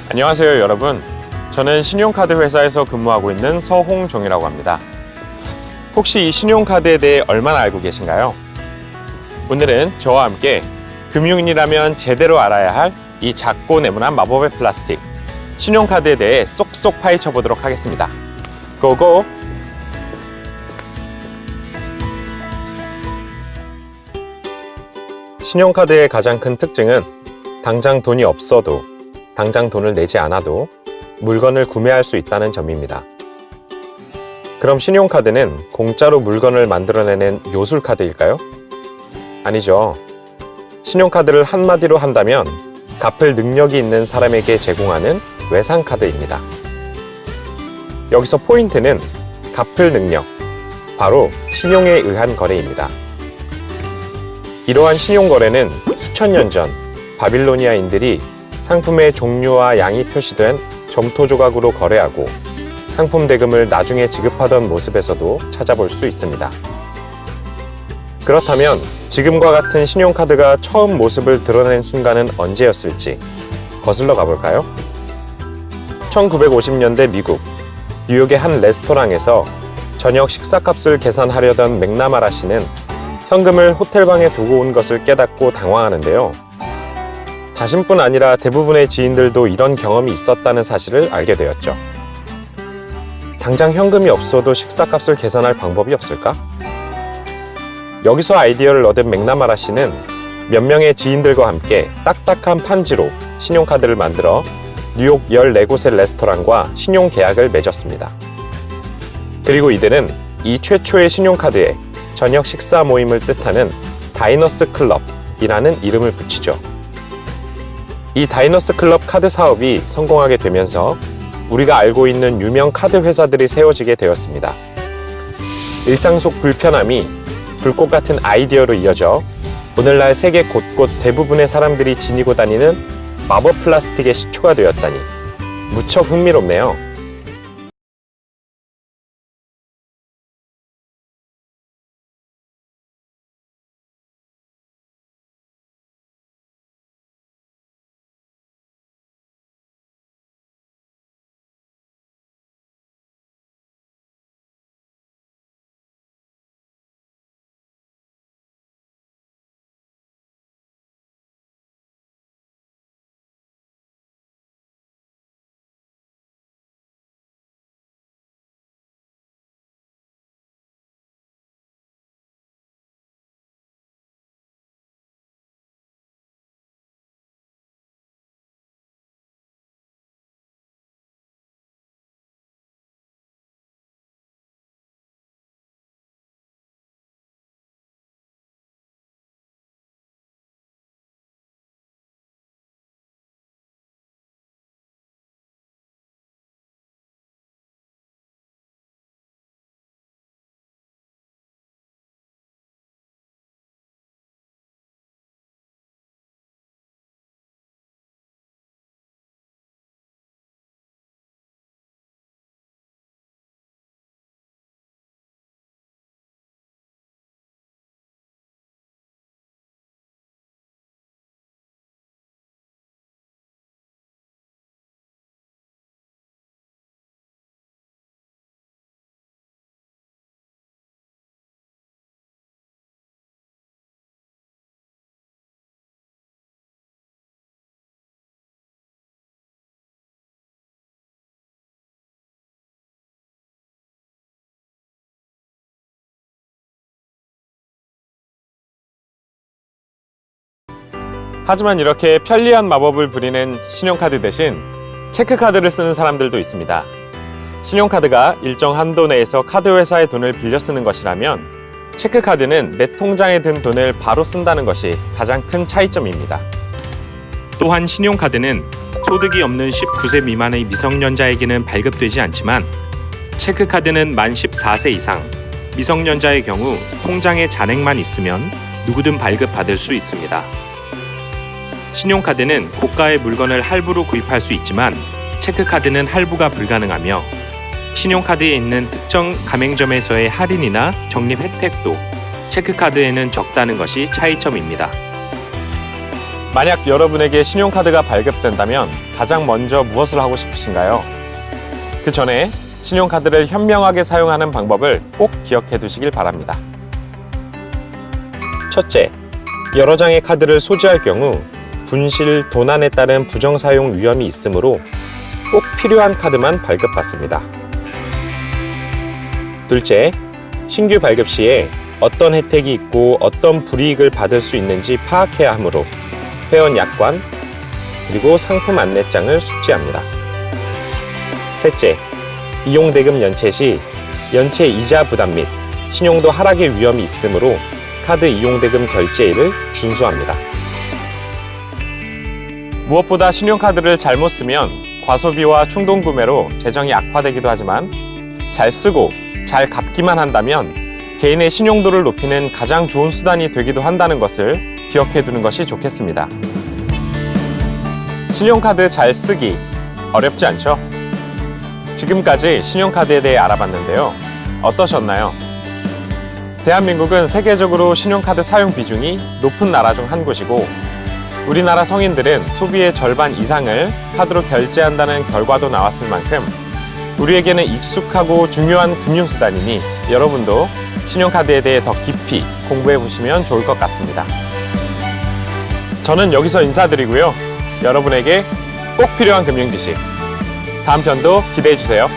안녕하세요 여러분. 저는 신용카드 회사에서 근무하고 있는 서홍종이라고 합니다. 혹시 이 신용카드에 대해 얼마나 알고 계신가요? 오늘은 저와 함께 금융인이라면 제대로 알아야 할 이 작고 네모난 마법의 플라스틱 신용카드에 대해 쏙쏙 파헤쳐 보도록 하겠습니다. 고고! 신용카드의 가장 큰 특징은 당장 돈이 없어도, 당장 돈을 내지 않아도 물건을 구매할 수 있다는 점입니다. 그럼 신용카드는 공짜로 물건을 만들어내는 요술카드일까요? 아니죠. 신용카드를 한마디로 한다면 갚을 능력이 있는 사람에게 제공하는 외상카드입니다. 여기서 포인트는 갚을 능력, 바로 신용에 의한 거래입니다. 이러한 신용거래는 수천 년 전 바빌로니아인들이 상품의 종류와 양이 표시된 점토 조각으로 거래하고 상품 대금을 나중에 지급하던 모습에서도 찾아볼 수 있습니다. 그렇다면 지금과 같은 신용카드가 처음 모습을 드러낸 순간은 언제였을지 거슬러 가볼까요? 1950년대 미국 뉴욕의 한 레스토랑에서 저녁 식사값을 계산하려던 맥나마라 씨는 현금을 호텔방에 두고 온 것을 깨닫고 당황하는데요. 자신뿐 아니라 대부분의 지인들도 이런 경험이 있었다는 사실을 알게 되었죠. 당장 현금이 없어도 식사값을 계산할 방법이 없을까? 여기서 아이디어를 얻은 맥나마라 씨는 몇 명의 지인들과 함께 딱딱한 판지로 신용카드를 만들어 뉴욕 14곳의 레스토랑과 신용계약을 맺었습니다. 그리고 이들은 이 최초의 신용카드에 저녁 식사 모임을 뜻하는 다이너스 클럽이라는 이름을 붙이죠. 이 다이너스 클럽 카드 사업이 성공하게 되면서 우리가 알고 있는 유명 카드 회사들이 세워지게 되었습니다. 일상 속 불편함이 불꽃 같은 아이디어로 이어져 오늘날 세계 곳곳 대부분의 사람들이 지니고 다니는 마법 플라스틱의 시초가 되었다니 무척 흥미롭네요. 하지만 이렇게 편리한 마법을 부리는 신용카드 대신 체크카드를 쓰는 사람들도 있습니다. 신용카드가 일정 한도 내에서 카드 회사의 돈을 빌려 쓰는 것이라면 체크카드는 내 통장에 든 돈을 바로 쓴다는 것이 가장 큰 차이점입니다. 또한 신용카드는 소득이 없는 19세 미만의 미성년자에게는 발급되지 않지만 체크카드는 만 14세 이상, 미성년자의 경우 통장에 잔액만 있으면 누구든 발급받을 수 있습니다. 신용카드는 고가의 물건을 할부로 구입할 수 있지만 체크카드는 할부가 불가능하며 신용카드에 있는 특정 가맹점에서의 할인이나 적립 혜택도 체크카드에는 적다는 것이 차이점입니다. 만약 여러분에게 신용카드가 발급된다면 가장 먼저 무엇을 하고 싶으신가요? 그 전에 신용카드를 현명하게 사용하는 방법을 꼭 기억해 두시길 바랍니다. 첫째, 여러 장의 카드를 소지할 경우 분실, 도난에 따른 부정사용 위험이 있으므로 꼭 필요한 카드만 발급받습니다. 둘째, 신규 발급 시에 어떤 혜택이 있고 어떤 불이익을 받을 수 있는지 파악해야 하므로 회원 약관, 그리고 상품 안내장을 숙지합니다. 셋째, 이용대금 연체 시 연체 이자 부담 및 신용도 하락의 위험이 있으므로 카드 이용대금 결제일을 준수합니다. 무엇보다 신용카드를 잘못 쓰면 과소비와 충동구매로 재정이 악화되기도 하지만 잘 쓰고 잘 갚기만 한다면 개인의 신용도를 높이는 가장 좋은 수단이 되기도 한다는 것을 기억해 두는 것이 좋겠습니다. 신용카드 잘 쓰기 어렵지 않죠? 지금까지 신용카드에 대해 알아봤는데요. 어떠셨나요? 대한민국은 세계적으로 신용카드 사용 비중이 높은 나라 중 한 곳이고 우리나라 성인들은 소비의 절반 이상을 카드로 결제한다는 결과도 나왔을 만큼 우리에게는 익숙하고 중요한 금융수단이니 여러분도 신용카드에 대해 더 깊이 공부해 보시면 좋을 것 같습니다. 저는 여기서 인사드리고요. 여러분에게 꼭 필요한 금융지식 다음 편도 기대해 주세요.